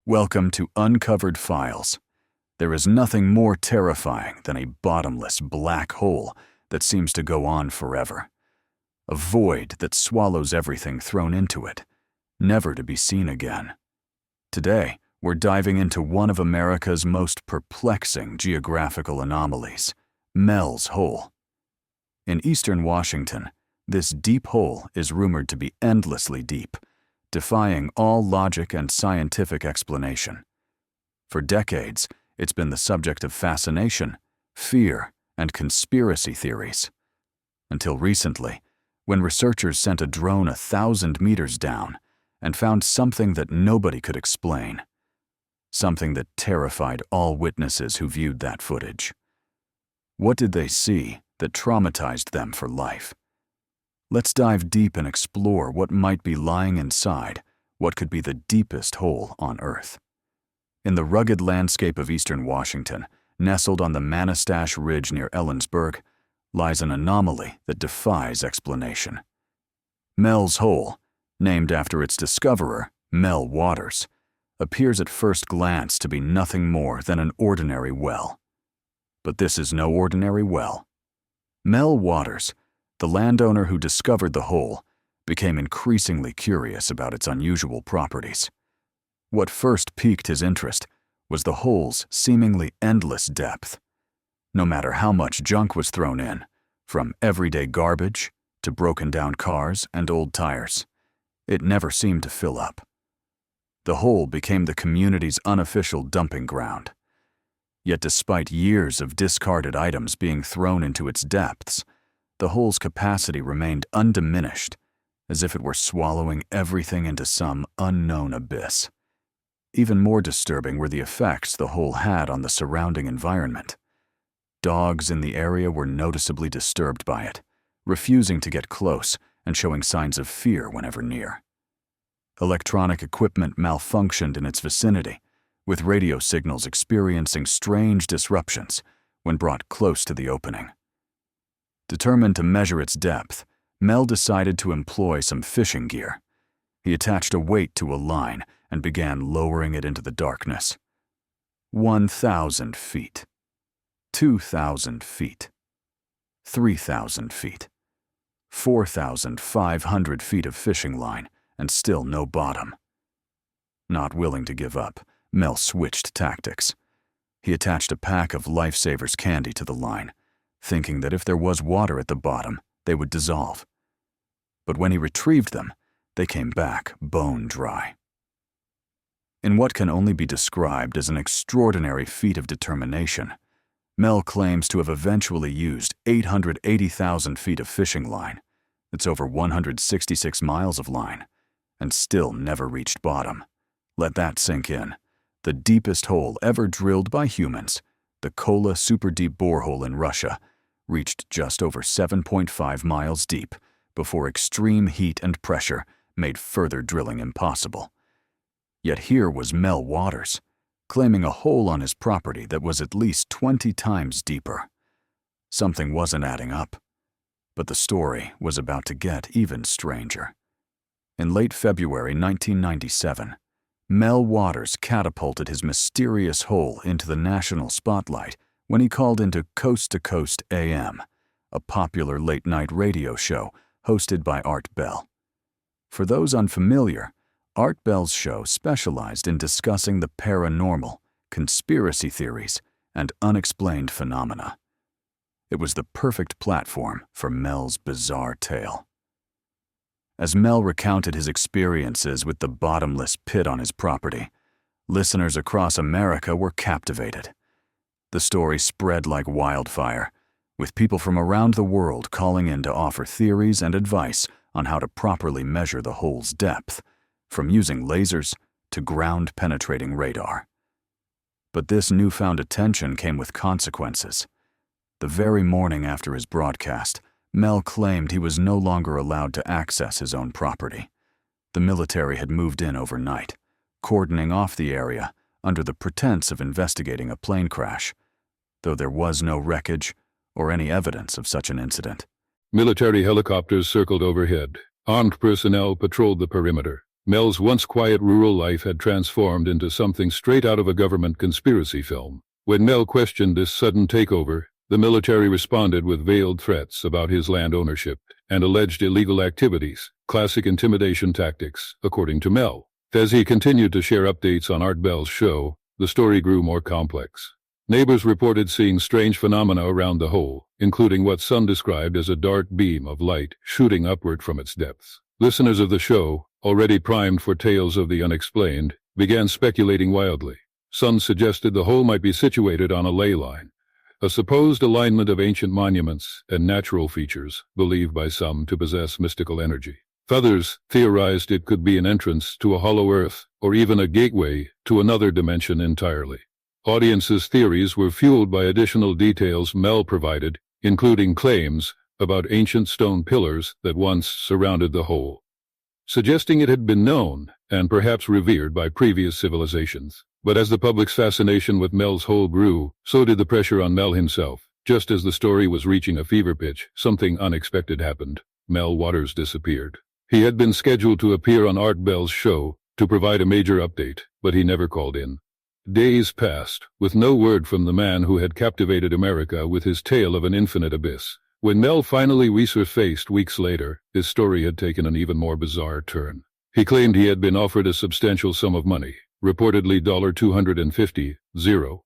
Welcome to Uncovered Files. There is nothing more terrifying than a bottomless black hole that seems to go on forever. A void that swallows everything thrown into it, never to be seen again. Today, we're diving into one of America's most perplexing geographical anomalies, Mel's Hole. In eastern Washington, this deep hole is rumored to be endlessly deep, defying all logic and scientific explanation. For decades, it's been the subject of fascination, fear, and conspiracy theories. Until recently, when researchers sent a drone 1,000 meters down and found something that nobody could explain. Something that terrified all witnesses who viewed that footage. What did they see that traumatized them for life? Let's dive deep and explore what might be lying inside what could be the deepest hole on Earth. In the rugged landscape of eastern Washington, nestled on the Manistash Ridge near Ellensburg, lies an anomaly that defies explanation. Mel's Hole, named after its discoverer, Mel Waters, appears at first glance to be nothing more than an ordinary well. But this is no ordinary well. Mel Waters, the landowner who discovered the hole, became increasingly curious about its unusual properties. What first piqued his interest was the hole's seemingly endless depth. No matter how much junk was thrown in, from everyday garbage to broken-down cars and old tires, it never seemed to fill up. The hole became the community's unofficial dumping ground. Yet despite years of discarded items being thrown into its depths, the hole's capacity remained undiminished, as if it were swallowing everything into some unknown abyss. Even more disturbing were the effects the hole had on the surrounding environment. Dogs in the area were noticeably disturbed by it, refusing to get close and showing signs of fear whenever near. Electronic equipment malfunctioned in its vicinity, with radio signals experiencing strange disruptions when brought close to the opening. Determined to measure its depth, Mel decided to employ some fishing gear. He attached a weight to a line and began lowering it into the darkness. 1,000 feet. 2,000 feet. 3,000 feet. 4,500 feet of fishing line, and still no bottom. Not willing to give up, Mel switched tactics. He attached a pack of Lifesavers candy to the line, thinking that if there was water at the bottom, they would dissolve. But when he retrieved them, they came back bone dry. In what can only be described as an extraordinary feat of determination, Mel claims to have eventually used 880,000 feet of fishing line, that's over 166 miles of line, and still never reached bottom. Let that sink in. The deepest hole ever drilled by humans, the Kola super deep borehole in Russia, reached just over 7.5 miles deep before extreme heat and pressure made further drilling impossible. Yet here was Mel Waters, claiming a hole on his property that was at least 20 times deeper. Something wasn't adding up, but the story was about to get even stranger. In late February 1997, Mel Waters catapulted his mysterious hole into the national spotlight when he called into Coast to Coast AM, a popular late-night radio show hosted by Art Bell. For those unfamiliar, Art Bell's show specialized in discussing the paranormal, conspiracy theories, and unexplained phenomena. It was the perfect platform for Mel's bizarre tale. As Mel recounted his experiences with the bottomless pit on his property, listeners across America were captivated. The story spread like wildfire, with people from around the world calling in to offer theories and advice on how to properly measure the hole's depth, from using lasers to ground-penetrating radar. But this newfound attention came with consequences. The very morning after his broadcast, Mel claimed he was no longer allowed to access his own property. The military had moved in overnight, cordoning off the area under the pretense of investigating a plane crash, though there was no wreckage or any evidence of such an incident. Military helicopters circled overhead. Armed personnel patrolled the perimeter. Mel's once quiet rural life had transformed into something straight out of a government conspiracy film. When Mel questioned this sudden takeover, the military responded with veiled threats about his land ownership and alleged illegal activities, classic intimidation tactics, according to Mel. As he continued to share updates on Art Bell's show, the story grew more complex. Neighbors reported seeing strange phenomena around the hole, including what some described as a dark beam of light shooting upward from its depths. Listeners of the show, already primed for tales of the unexplained, began speculating wildly. Some suggested the hole might be situated on a ley line, a supposed alignment of ancient monuments and natural features believed by some to possess mystical energy. Others theorized it could be an entrance to a hollow earth or even a gateway to another dimension entirely. Audiences' theories were fueled by additional details Mel provided, including claims about ancient stone pillars that once surrounded the hole, suggesting it had been known and perhaps revered by previous civilizations. But as the public's fascination with Mel's hole grew, so did the pressure on Mel himself. Just as the story was reaching a fever pitch, something unexpected happened. Mel Waters disappeared. He had been scheduled to appear on Art Bell's show to provide a major update, but he never called in. Days passed, with no word from the man who had captivated America with his tale of an infinite abyss. When Mel finally resurfaced weeks later, his story had taken an even more bizarre turn. He claimed he had been offered a substantial sum of money, reportedly $250,000,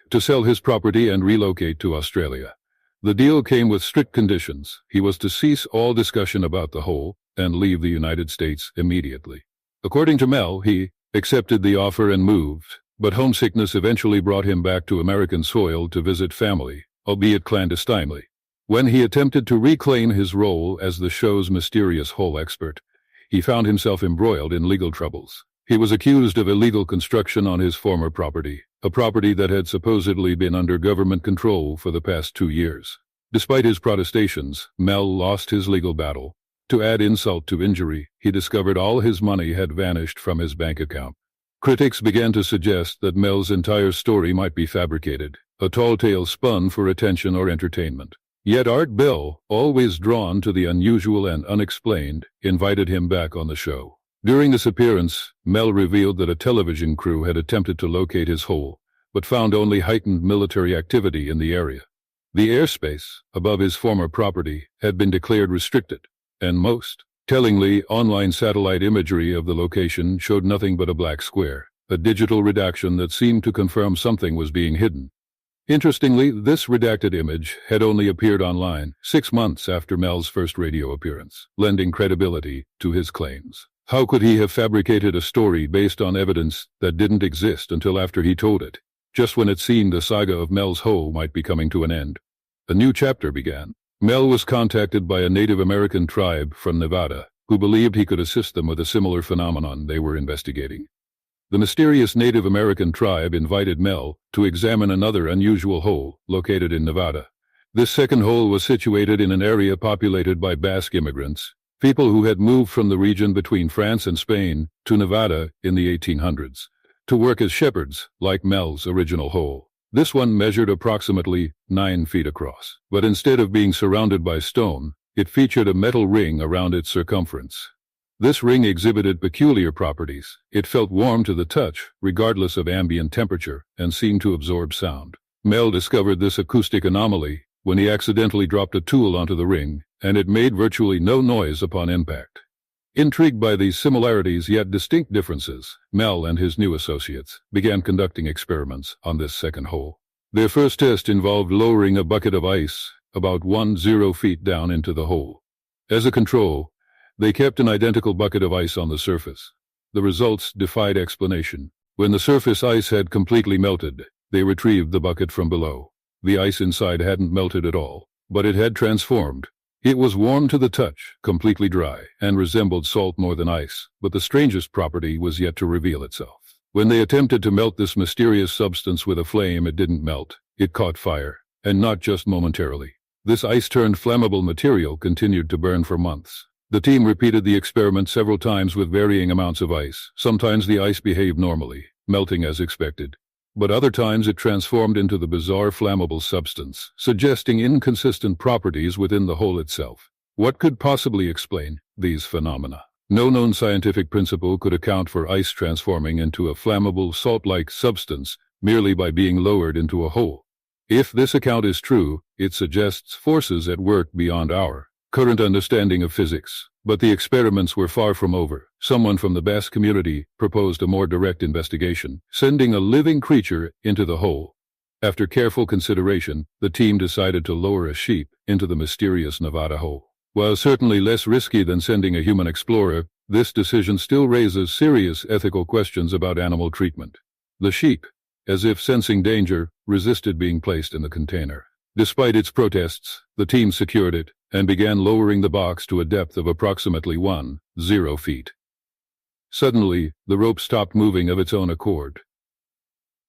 to sell his property and relocate to Australia. The deal came with strict conditions. He was to cease all discussion about the hole and leave the United States immediately. According to Mel, he accepted the offer and moved, but homesickness eventually brought him back to American soil to visit family, albeit clandestinely. When he attempted to reclaim his role as the show's mysterious hole expert, he found himself embroiled in legal troubles. He was accused of illegal construction on his former property, a property that had supposedly been under government control for the past 2 years. Despite his protestations, Mel lost his legal battle. To add insult to injury, he discovered all his money had vanished from his bank account. Critics began to suggest that Mel's entire story might be fabricated, a tall tale spun for attention or entertainment. Yet Art Bell, always drawn to the unusual and unexplained, invited him back on the show. During this appearance, Mel revealed that a television crew had attempted to locate his hole, but found only heightened military activity in the area. The airspace above his former property had been declared restricted, and most tellingly, online satellite imagery of the location showed nothing but a black square, a digital redaction that seemed to confirm something was being hidden. Interestingly, this redacted image had only appeared online 6 months after Mel's first radio appearance, lending credibility to his claims. How could he have fabricated a story based on evidence that didn't exist until after he told it, just when it seemed the saga of Mel's hole might be coming to an end? A new chapter began. Mel was contacted by a Native American tribe from Nevada who believed he could assist them with a similar phenomenon they were investigating. The mysterious Native American tribe invited Mel to examine another unusual hole located in Nevada. This second hole was situated in an area populated by Basque immigrants, people who had moved from the region between France and Spain to Nevada in the 1800s, to work as shepherds, like Mel's original hole. This one measured approximately 9 feet across, but instead of being surrounded by stone, it featured a metal ring around its circumference. This ring exhibited peculiar properties. It felt warm to the touch, regardless of ambient temperature, and seemed to absorb sound. Mel discovered this acoustic anomaly when he accidentally dropped a tool onto the ring, and it made virtually no noise upon impact. Intrigued by these similarities yet distinct differences, Mel and his new associates began conducting experiments on this second hole. Their first test involved lowering a bucket of ice about 10 feet down into the hole. As a control, they kept an identical bucket of ice on the surface. The results defied explanation. When the surface ice had completely melted, they retrieved the bucket from below. The ice inside hadn't melted at all, but it had transformed. It was warm to the touch, completely dry, and resembled salt more than ice, but the strangest property was yet to reveal itself. When they attempted to melt this mysterious substance with a flame, it didn't melt. It caught fire, and not just momentarily. This ice-turned flammable material continued to burn for months. The team repeated the experiment several times with varying amounts of ice. Sometimes the ice behaved normally, melting as expected, but other times it transformed into the bizarre flammable substance, suggesting inconsistent properties within the hole itself. What could possibly explain these phenomena? No known scientific principle could account for ice transforming into a flammable, salt-like substance merely by being lowered into a hole. If this account is true, it suggests forces at work beyond our current understanding of physics. But the experiments were far from over. Someone from the Basque community proposed a more direct investigation, sending a living creature into the hole. After careful consideration, the team decided to lower a sheep into the mysterious Nevada hole. While certainly less risky than sending a human explorer, this decision still raises serious ethical questions about animal treatment. The sheep, as if sensing danger, resisted being placed in the container. Despite its protests, the team secured it and began lowering the box to a depth of approximately 10 feet. Suddenly, the rope stopped moving of its own accord.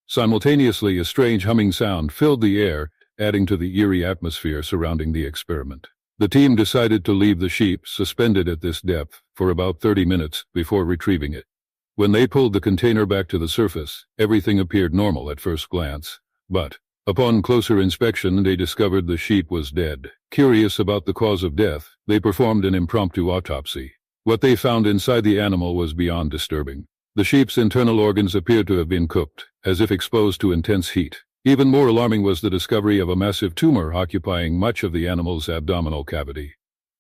Simultaneously, a strange humming sound filled the air, adding to the eerie atmosphere surrounding the experiment. The team decided to leave the sheep suspended at this depth for about 30 minutes before retrieving it. When they pulled the container back to the surface, everything appeared normal at first glance. But, upon closer inspection, they discovered the sheep was dead. Curious about the cause of death, they performed an impromptu autopsy. What they found inside the animal was beyond disturbing. The sheep's internal organs appeared to have been cooked, as if exposed to intense heat. Even more alarming was the discovery of a massive tumor occupying much of the animal's abdominal cavity.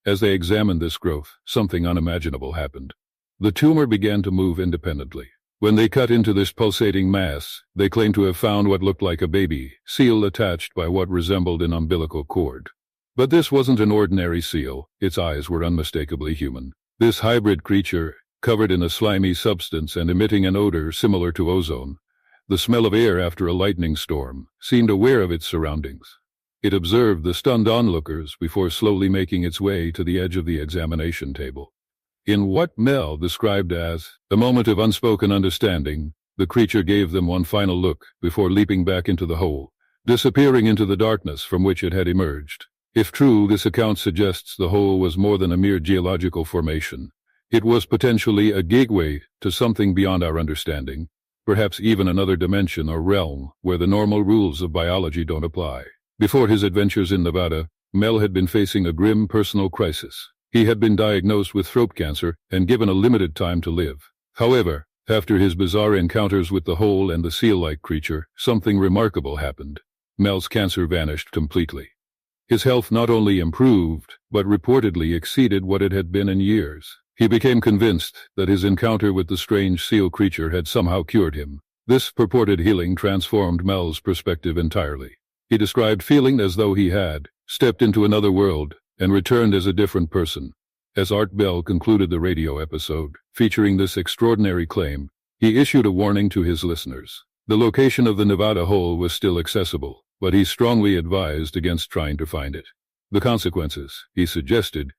As they examined this growth, something unimaginable happened. The tumor began to move independently. When they cut into this pulsating mass, they claimed to have found what looked like a baby seal attached by what resembled an umbilical cord. But this wasn't an ordinary seal. Its eyes were unmistakably human. This hybrid creature, covered in a slimy substance and emitting an odor similar to ozone, the smell of air after a lightning storm, seemed aware of its surroundings. It observed the stunned onlookers before slowly making its way to the edge of the examination table. In what Mel described as a moment of unspoken understanding, the creature gave them one final look before leaping back into the hole, disappearing into the darkness from which it had emerged. If true, this account suggests the hole was more than a mere geological formation. It was potentially a gateway to something beyond our understanding, perhaps even another dimension or realm where the normal rules of biology don't apply. Before his adventures in Nevada, Mel had been facing a grim personal crisis. He had been diagnosed with throat cancer and given a limited time to live. However, after his bizarre encounters with the hole and the seal-like creature, something remarkable happened. Mel's cancer vanished completely. His health not only improved, but reportedly exceeded what it had been in years. He became convinced that his encounter with the strange seal creature had somehow cured him. This purported healing transformed Mel's perspective entirely. He described feeling as though he had stepped into another world and returned as a different person. As Art Bell concluded the radio episode, featuring this extraordinary claim, he issued a warning to his listeners. The location of the Nevada hole was still accessible, but he strongly advised against trying to find it. The consequences, he suggested,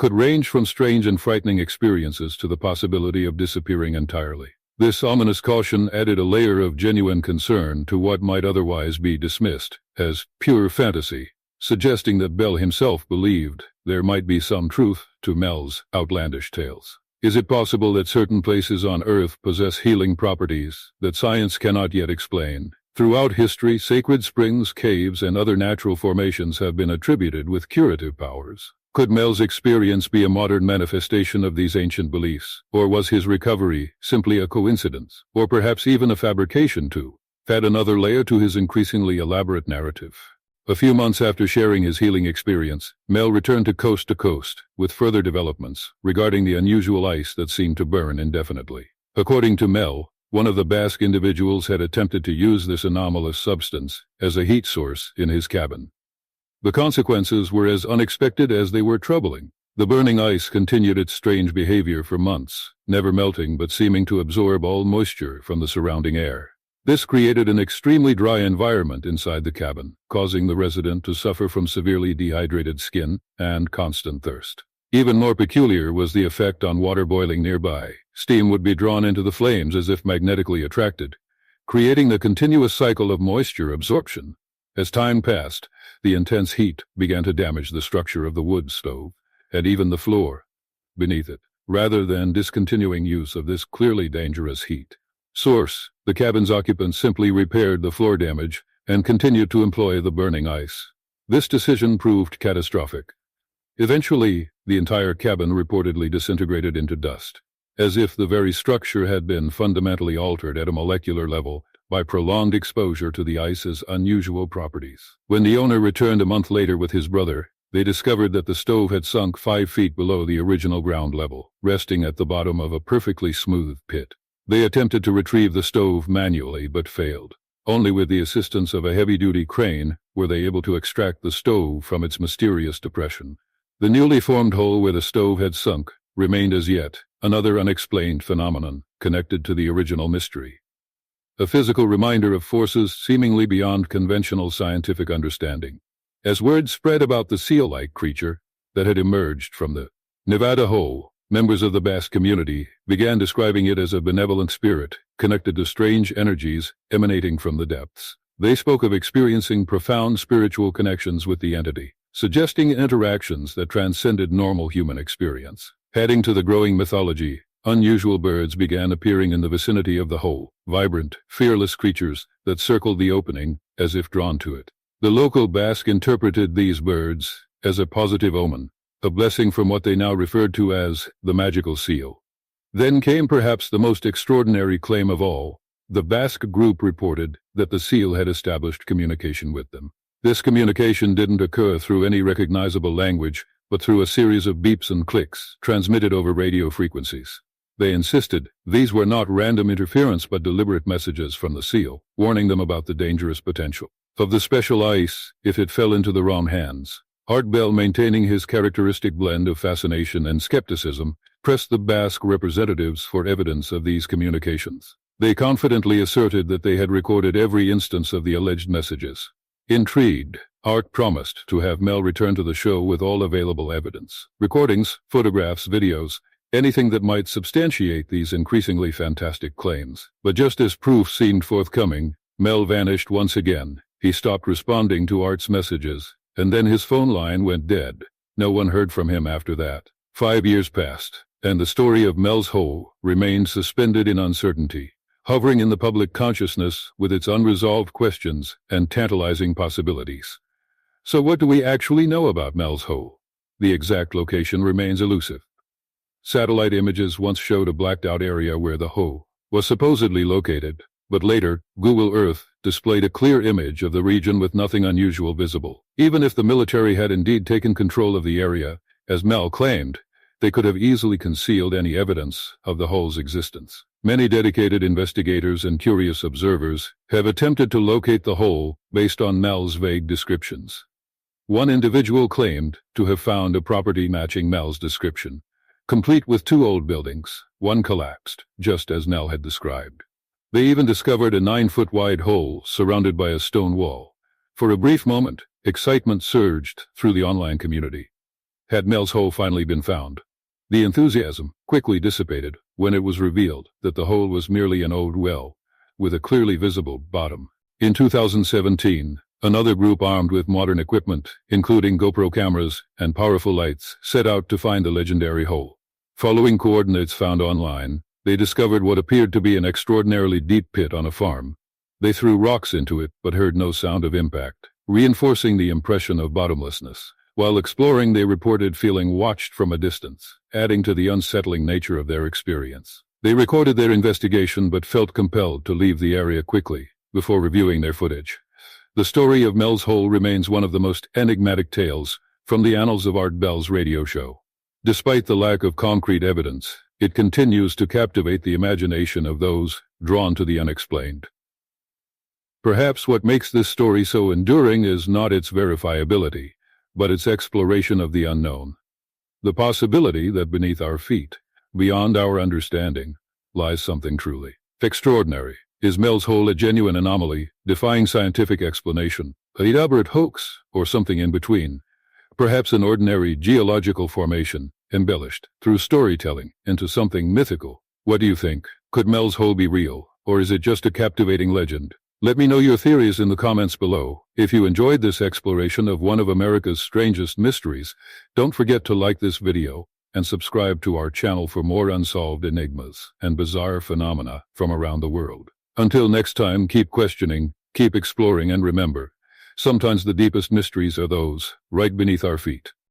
could range from strange and frightening experiences to the possibility of disappearing entirely. This ominous caution added a layer of genuine concern to what might otherwise be dismissed as pure fantasy, suggesting that Bell himself believed there might be some truth to Mel's outlandish tales. Is it possible that certain places on Earth possess healing properties that science cannot yet explain? Throughout history, sacred springs, caves, and other natural formations have been attributed with curative powers. Could Mel's experience be a modern manifestation of these ancient beliefs, or was his recovery simply a coincidence, or perhaps even a fabrication to add another layer to his increasingly elaborate narrative? A few months after sharing his healing experience, Mel returned to Coast with further developments regarding the unusual ice that seemed to burn indefinitely. According to Mel, one of the Basque individuals had attempted to use this anomalous substance as a heat source in his cabin. The consequences were as unexpected as they were troubling. The burning ice continued its strange behavior for months, never melting but seeming to absorb all moisture from the surrounding air. This created an extremely dry environment inside the cabin, causing the resident to suffer from severely dehydrated skin and constant thirst. Even more peculiar was the effect on water boiling nearby. Steam would be drawn into the flames as if magnetically attracted, creating the continuous cycle of moisture absorption. As time passed, the intense heat began to damage the structure of the wood stove, and even the floor beneath it, rather than discontinuing use of this clearly dangerous heat source. The cabin's occupants simply repaired the floor damage and continued to employ the burning ice. This decision proved catastrophic. Eventually, the entire cabin reportedly disintegrated into dust, as if the very structure had been fundamentally altered at a molecular level by prolonged exposure to the ice's unusual properties. When the owner returned a month later with his brother, they discovered that the stove had sunk 5 feet below the original ground level, resting at the bottom of a perfectly smooth pit. They attempted to retrieve the stove manually but failed. Only with the assistance of a heavy-duty crane were they able to extract the stove from its mysterious depression. The newly formed hole where the stove had sunk remained as yet another unexplained phenomenon connected to the original mystery. A physical reminder of forces seemingly beyond conventional scientific understanding. As word spread about the seal-like creature that had emerged from the Nevada hole, members of the Basque community began describing it as a benevolent spirit connected to strange energies emanating from the depths. They spoke of experiencing profound spiritual connections with the entity, suggesting interactions that transcended normal human experience. Adding to the growing mythology, unusual birds began appearing in the vicinity of the hole, vibrant, fearless creatures that circled the opening as if drawn to it. The local Basque interpreted these birds as a positive omen, a blessing from what they now referred to as the magical seal. Then came perhaps the most extraordinary claim of all. The Basque group reported that the seal had established communication with them. This communication didn't occur through any recognizable language, but through a series of beeps and clicks transmitted over radio frequencies. They insisted these were not random interference but deliberate messages from the seal, warning them about the dangerous potential of the special ice if it fell into the wrong hands. Art Bell, maintaining his characteristic blend of fascination and skepticism, pressed the Basque representatives for evidence of these communications. They confidently asserted that they had recorded every instance of the alleged messages. Intrigued, Art promised to have Mel return to the show with all available evidence. Recordings, photographs, videos, anything that might substantiate these increasingly fantastic claims. But just as proof seemed forthcoming, Mel vanished once again. He stopped responding to Art's messages, and then his phone line went dead. No one heard from him after that. 5 years passed, and the story of Mel's hole remained suspended in uncertainty, hovering in the public consciousness with its unresolved questions and tantalizing possibilities. So what do we actually know about Mel's hole? The exact location remains elusive. Satellite images once showed a blacked-out area where the hole was supposedly located, but later, Google Earth displayed a clear image of the region with nothing unusual visible. Even if the military had indeed taken control of the area, as Mel claimed, they could have easily concealed any evidence of the hole's existence. Many dedicated investigators and curious observers have attempted to locate the hole based on Mel's vague descriptions. One individual claimed to have found a property matching Mel's description, complete with 2 old buildings. One collapsed, just as Mel had described. They even discovered a 9-foot-wide hole surrounded by a stone wall. For a brief moment, excitement surged through the online community. Had Mel's hole finally been found? The enthusiasm quickly dissipated when it was revealed that the hole was merely an old well, with a clearly visible bottom. In 2017, another group armed with modern equipment, including GoPro cameras and powerful lights, set out to find the legendary hole. Following coordinates found online, they discovered what appeared to be an extraordinarily deep pit on a farm. They threw rocks into it but heard no sound of impact, reinforcing the impression of bottomlessness. While exploring, they reported feeling watched from a distance, adding to the unsettling nature of their experience. They recorded their investigation but felt compelled to leave the area quickly before reviewing their footage. The story of Mel's hole remains one of the most enigmatic tales from the annals of Art Bell's radio show. Despite the lack of concrete evidence, it continues to captivate the imagination of those drawn to the unexplained. Perhaps what makes this story so enduring is not its verifiability, but its exploration of the unknown. The possibility that beneath our feet, beyond our understanding, lies something truly extraordinary. Is Mel's hole a genuine anomaly, defying scientific explanation, a elaborate hoax, or something in between? Perhaps an ordinary geological formation, embellished through storytelling into something mythical. What do you think? Could Mel's hole be real, or is it just a captivating legend? Let me know your theories in the comments below. If you enjoyed this exploration of one of America's strangest mysteries, don't forget to like this video and subscribe to our channel for more unsolved enigmas and bizarre phenomena from around the world. Until next time, keep questioning, keep exploring, and remember, sometimes the deepest mysteries are those right beneath our feet.